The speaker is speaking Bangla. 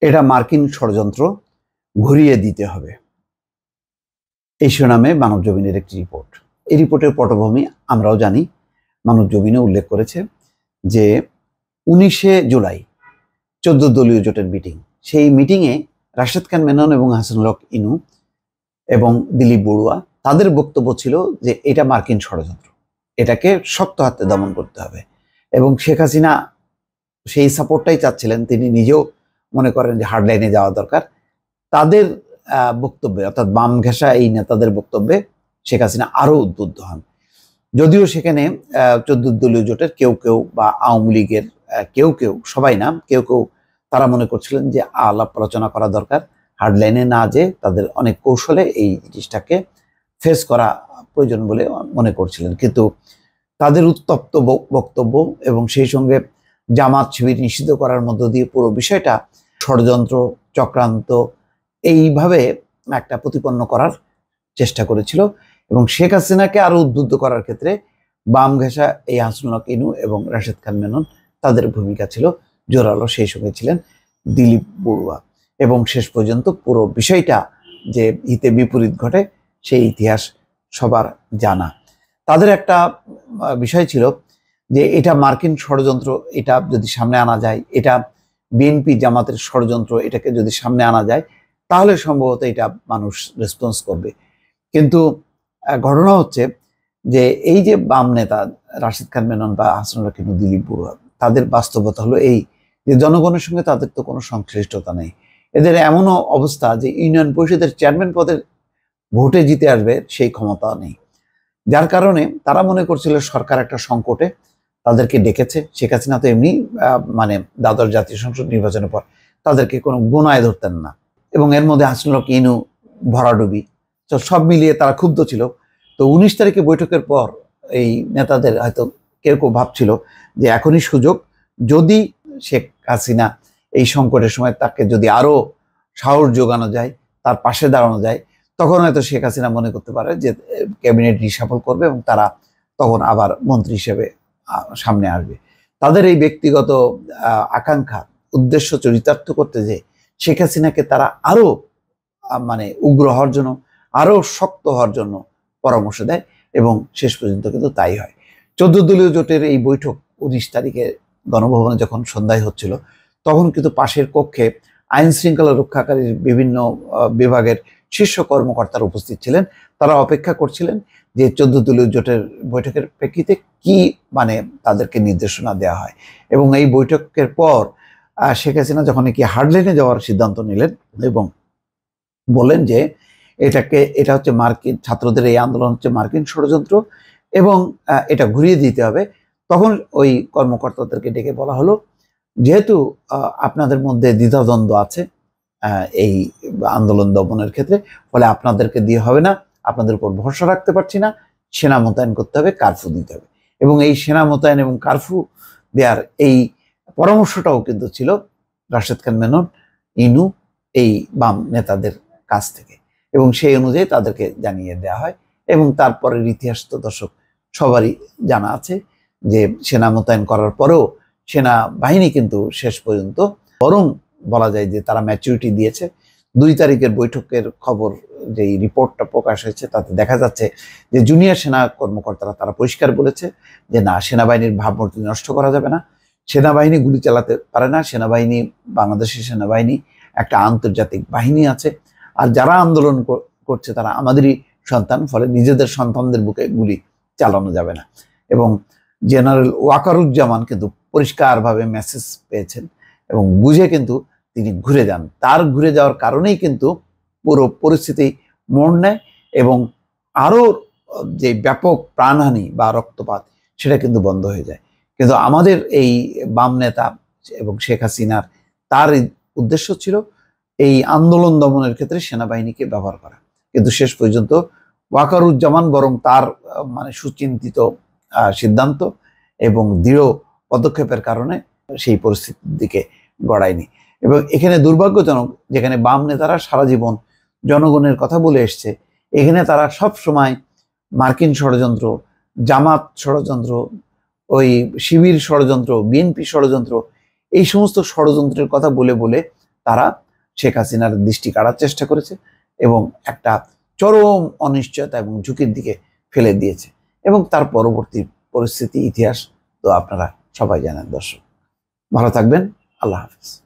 এটা মার্কিন ষড়যন্ত্র, ঘুরিয়ে দিতে হবে, এই শিরোনামে মানবজমিনের একটি রিপোর্ট। এই রিপোর্টের পটভূমি আমরাও জানি। মানবজমিনে উল্লেখ করেছে যে 19শে জুলাই 14 দলীয় জোটের মিটিং, সেই মিটিংয়ে রাশেদ খান মেনন এবং হাসানুল হক ইনু এবং দিলীপ বড়ুয়া, তাদের বক্তব্য ছিল যে এটা মার্কিন ষড়যন্ত্র, এটাকে শক্ত হাতে দমন করতে হবে। এবং শেখ হাসিনা সেই সাপোর্টটাই চাচ্ছিলেন, তিনি নিজেও মনে করেন যে হার্ডলাইনে যাওয়া দরকার। তাদের বক্তব্যে, অর্থাৎ বাম ঘেঁষা এই নেতাদের বক্তব্যে শেখ হাসিনা আরো উদ্বুদ্ধ হন। যদিও সেখানে 14 দলীয় জোটের কেউ কেউ বা আওয়ামী লীগের কেউ কেউ, সবাই না, কেউ কেউ তারা মনে করছিলেন যে আলাপ আলোচনা করা দরকার, হার্ডলাইনে না যে তাদের অনেক কৌশলে এই জিনিসটাকে ফেস করা প্রয়োজন বলে মনে করছিলেন। কিন্তু তাদের উত্তপ্ত বক্তব্য এবং সেই সঙ্গে জামাত শিবির নিষিদ্ধ করার মধ্য দিয়ে পুরো বিষয়টা ষড়যন্ত্র, চক্রান্ত এইভাবে একটা প্রতিপন্ন করার চেষ্টা করেছিল। এবং শেখ হাসিনাকে আরো উদ্বুদ্ধ করার ক্ষেত্রে বাম ঘেঁষা এই হাসানুল হক ইনু এবং রাশেদ খান মেনন, তাদের ভূমিকা ছিল জোরালো। সেই সঙ্গে ছিলেন দিলীপ বড়ুয়া। এবং শেষ পর্যন্ত পুরো বিষয়টা যে হিতে বিপরীত ঘটে সেই ইতিহাস সবার জানা। তাদের একটা বিষয় ছিল যে এটা মার্কিন ষড়যন্ত্র, এটা যদি সামনে আনা যায়, এটা বিএনপি জামাতের ষড়যন্ত্র, এটাকে যদি সামনে আনা যায় তাহলে সম্ভবত এটা মানুষ রেসপন্স করবে। কিন্তু ঘটনা হচ্ছে যে এই যে বাম নেতা রাশেদ খান মেনন বা হাসানুল হক ইনু, দিলীপ বড়ুয়া, তাদের বাস্তবতা হলো এই যে জনগণের সঙ্গে তাদের তো কোনো সংশ্লিষ্টতা নেই। এদের এমনও অবস্থা যে ইউনিয়ন পরিষদের চেয়ারম্যান পদের ভোটে জিতে আসবে সেই ক্ষমতা নেই। যার কারণে তারা মনে করছিল সরকার একটা সংকটে, তাদেরকে ডেকেছে। শেখ হাসিনা তো এমনি মানে দ্বাদশ জাতীয় সংসদ নির্বাচনের পর তাদেরকে কোনো গোনায় ধরতেন না। এবং এর মধ্যে হাসানুল হক ইনু ভরাডুবি, তো সব মিলিয়ে তারা ক্ষুব্ধ ছিল। তো 19 তারিখে বৈঠকের পর এই নেতাদের হয়তো কেউ কেউ ভাবছিল যে এখনই সুযোগ, যদি শেখ হাসিনা এই সংকটের সময় তাকে যদি আরো সাহস যোগানো যায়, তার পাশে দাঁড়ানো যায়, তখন হয়তো শেখ হাসিনা মনে করতে পারে যে ক্যাবিনেট রিশাফল করবে এবং তারা তখন আবার মন্ত্রী হিসেবে সামনে আসবে। তাদের এই ব্যক্তিগত আকাঙ্ক্ষা, উদ্দেশ্য চরিতার্থ করতে যে শেখ হাসিনাকে তারা আরো মানে উগ্র হওয়ার জন্য, আরো শক্ত হওয়ার জন্য পরামর্শ দেয়। এবং শেষ পর্যন্ত কিন্তু তাই হয়। 14 দলীয় জোটের এই বৈঠক 19 তারিখে গণভবনে যখন সন্ধ্যায় হচ্ছিল, তখন কিন্তু পাশের কক্ষে আইন শৃঙ্খলা রক্ষাকারীর বিভিন্ন বিভাগের শীর্ষ কর্মকর্তারা উপস্থিত ছিলেন। তারা অপেক্ষা করছিলেন যে 14 দলীয় জোটের বৈঠকের প্রেক্ষিতে কি মানে তাদেরকে নির্দেশনা দেওয়া হয়। এবং এই বৈঠকের পর শেখ হাসিনা যখন কি হার্ডলাইনে যাওয়ার সিদ্ধান্ত নিলেন এবং বলেন যে এটা হচ্ছে মার্কিন ছাত্রদের এই আন্দোলন হচ্ছে মার্কিন ষড়যন্ত্র এবং এটা ঘুরিয়ে দিতে হবে, তখন ওই কর্মকর্তাদেরকে ডেকে বলা হলো, যেহেতু আপনাদের মধ্যে দ্বিধাদ্বন্দ্ব আছে এই আন্দোলন দমনের ক্ষেত্রে, ফলে আপনাদেরকে দিয়ে হবে না, আপনাদের উপর ভরসা রাখতে পারছি না, সেনা মোতায়েন করতে হবে, কারফিউ দিতে হবে। এবং এই সেনা মোতায়েন এবং কারফিউ দেওয়ার এই পরামর্শটাও কিন্তু ছিল রাশেদ খান মেনন, ইনু, এই বাম নেতাদের কাছ থেকে। এবং সেই অনুযায়ী তাদেরকে জানিয়ে দেওয়া হয়। এবং তারপরের ইতিহাস তো দর্শক সবারই জানা আছে যে সেনা মোতায়েন করার পরেও সেনা বাহিনী কিন্তু শেষ পর্যন্ত বরং বলা যায় যে তারা ম্যাচুরিটি দিয়েছে। 2 তারিখের বৈঠকের খবর, যে রিপোর্টটা প্রকাশ হয়েছে, তাতে দেখা যাচ্ছে যে জুনিয়র সেনা কর্মকর্তারা তারা পরিষ্কার বলেছে যে না, সেনাবাহিনীর ভাবমূর্তি নষ্ট করা যাবে না, সেনাবাহিনী গুলি চালাতে পারে না, সেনাবাহিনী, বাংলাদেশের সেনাবাহিনী একটা আন্তর্জাতিক বাহিনী আছে, আর যারা আন্দোলন করছে তারা আমাদেরই সন্তান, ফলে নিজেদের সন্তানদের বুকে গুলি চালানো যাবে না। এবং জেনারেল ওয়াকারুজ্জামান কিন্তু পরিষ্কারভাবে মেসেজ পেয়েছেন এবং বুঝে কিন্তু তিনি ঘুরে যান। তার ঘুরে যাওয়ার কারণেই কিন্তু পুরো পরিস্থিতি মোড় নেয় এবং আরো যে ব্যাপক প্রাণহানি বা রক্তপাত সেটা কিন্তু বন্ধ হয়ে যায়। কিন্তু আমাদের এই বাম নেতা এবং শেখ হাসিনার তার উদ্দেশ্য ছিল এই আন্দোলন দমনের ক্ষেত্রে সেনাবাহিনীকে ব্যবহার করা। কিন্তু শেষ পর্যন্ত ওয়াকারুজ্জামান বরং তার মানে সুচিন্তিত সিদ্ধান্ত এবং দৃঢ় পদক্ষেপের কারণে সেই পরিস্থিতির দিকে গড়ায়নি। এবং এখানে দুর্ভাগ্যজনক, যেখানে বাম নেতারা সারা জীবন জনগণের কথা বলে এসছে, এখানে তারা সব সময় মার্কিন ষড়যন্ত্র, জামাত ষড়যন্ত্র, ওই শিবির ষড়যন্ত্র, বিএনপি ষড়যন্ত্র, এই সমস্ত ষড়যন্ত্রের কথা বলে বলে তারা শেখ হাসিনার দৃষ্টি কাড়ার চেষ্টা করেছে এবং একটা চরম অনিশ্চয়তা এবং ঝুঁকির দিকে ফেলে দিয়েছে। এবং তার পরবর্তী পরিস্থিতি ইতিহাস তো আপনারা সবাই জানেন। দর্শক, ভালো থাকবেন। আল্লাহ হাফিজ।